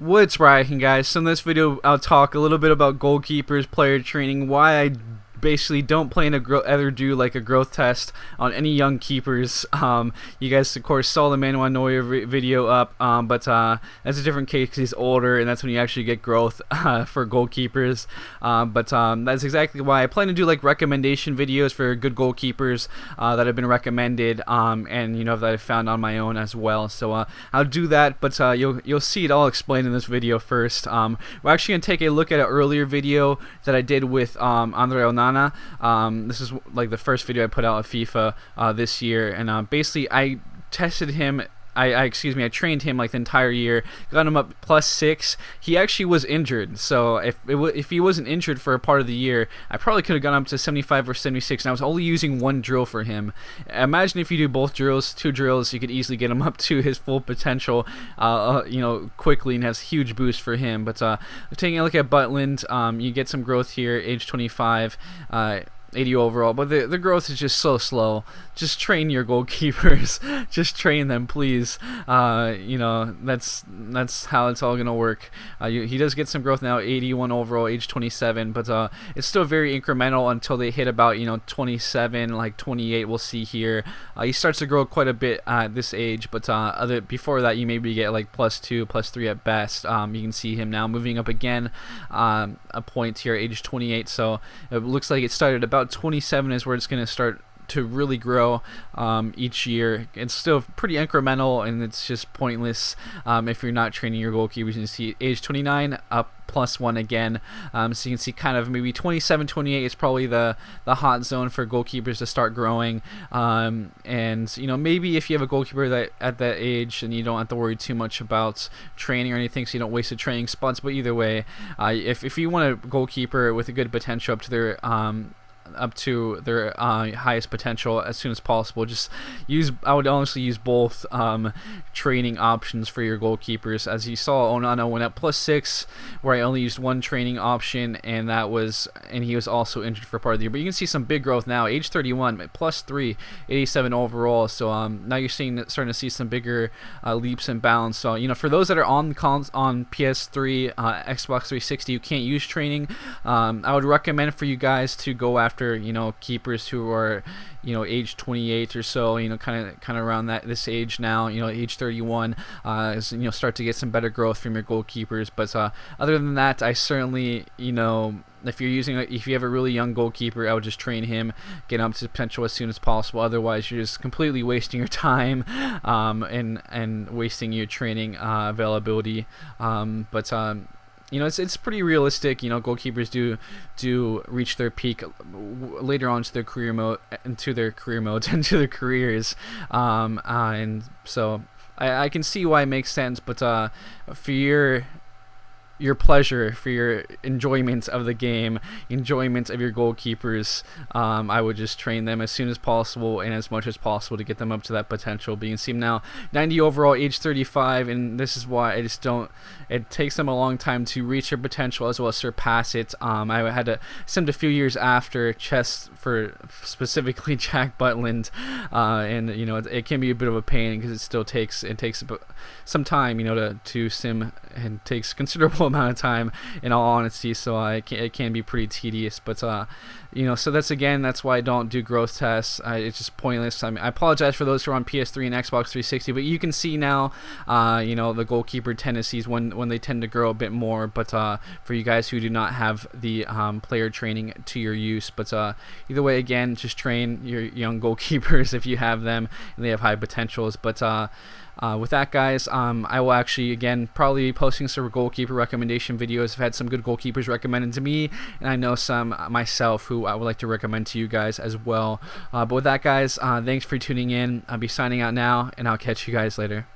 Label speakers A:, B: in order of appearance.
A: What's rocking, guys? So in this video I'll talk a little bit about goalkeepers, player training, why I basically don't plan to ever do like a growth test on any young keepers. You guys of course saw the Manuel Neuer video up, but that's a different case because he's older and that's when you actually get growth for goalkeepers. But that's exactly why I plan to do like recommendation videos for good goalkeepers that have been recommended, and you know, that I found on my own as well. So I'll do that, but you'll see it all explained in this video first. We're actually gonna take a look at an earlier video that I did with Andre Onana. This is like the first video I put out of FIFA this year, and basically I tested him. I trained him like the entire year, got him up +6. He actually was injured, so if he wasn't injured for a part of the year, I probably could have gone up to 75 or 76, and I was only using one drill for him. Imagine if you do both drills, 2 drills, you could easily get him up to his full potential, you know, quickly, and has a huge boost for him. But taking a look at Butland, you get some growth here, age 25. 80 overall, but the growth is just so slow. Just train your goalkeepers. Just train them, please. You know, that's how it's all gonna work. He does get some growth now, 81 overall, age 27, but it's still very incremental until they hit about, you know, 27, like 28. We'll see here. He starts to grow quite a bit at this age, but before that, you maybe get like +2, +3 at best. You can see him now moving up again, a point here, age 28. So it looks like it started about 27 is where it's going to start to really grow each year. It's still pretty incremental, and it's just pointless if you're not training your goalkeepers. You can see age 29 up +1 again, so you can see kind of maybe 27, 28 is probably the hot zone for goalkeepers to start growing. And you know, maybe if you have a goalkeeper that at that age, and you don't have to worry too much about training or anything, so you don't waste the training spots. But either way, if you want a goalkeeper with a good potential up to their highest potential as soon as possible, I would honestly use both training options for your goalkeepers. As you saw, Onana went up +6, where I only used one training option, and he was also injured for part of the year. But you can see some big growth now, age 31, +3, 87 overall. So now you're starting to see some bigger leaps and bounds. So you know, for those that are on PS3, Xbox 360, you can't use training. I would recommend for you guys to go after, you know, keepers who are, you know, age 28 or so, you know, kind of around this age now, you know, age 31, you know, start to get some better growth from your goalkeepers. But other than that, I certainly, you know, if you have a really young goalkeeper, I would just train him, get him up to potential as soon as possible. Otherwise, you're just completely wasting your time, and wasting your training availability. You know, it's pretty realistic. You know, goalkeepers do reach their peak later on into their career mode, into their careers, and so I can see why it makes sense. But for your pleasure, for your enjoyment of the game, enjoyment of your goalkeepers, I would just train them as soon as possible and as much as possible to get them up to that potential. But you can see him now, 90 overall, age 35, and this is why I just don't. It takes them a long time to reach their potential as well as surpass it. I had to send a few years after chess for specifically Jack Butland, and you know, it can be a bit of a pain because it takes some time, you know, to sim, and takes considerable amount of time, in all honesty. So it can be pretty tedious. But you know, so that's why I don't do growth tests. It's just pointless. I mean, I apologize for those who are on PS3 and Xbox 360, but you can see now, you know, the goalkeeper tendencies when they tend to grow a bit more. But for you guys who do not have the player training to your use, but either way, again, just train your young goalkeepers if you have them and they have high potentials. But with that, guys, I will actually, again, probably be posting some goalkeeper recommendation videos. I've had some good goalkeepers recommended to me, and I know some myself who I would like to recommend to you guys as well. But with that, guys, thanks for tuning in. I'll be signing out now, and I'll catch you guys later.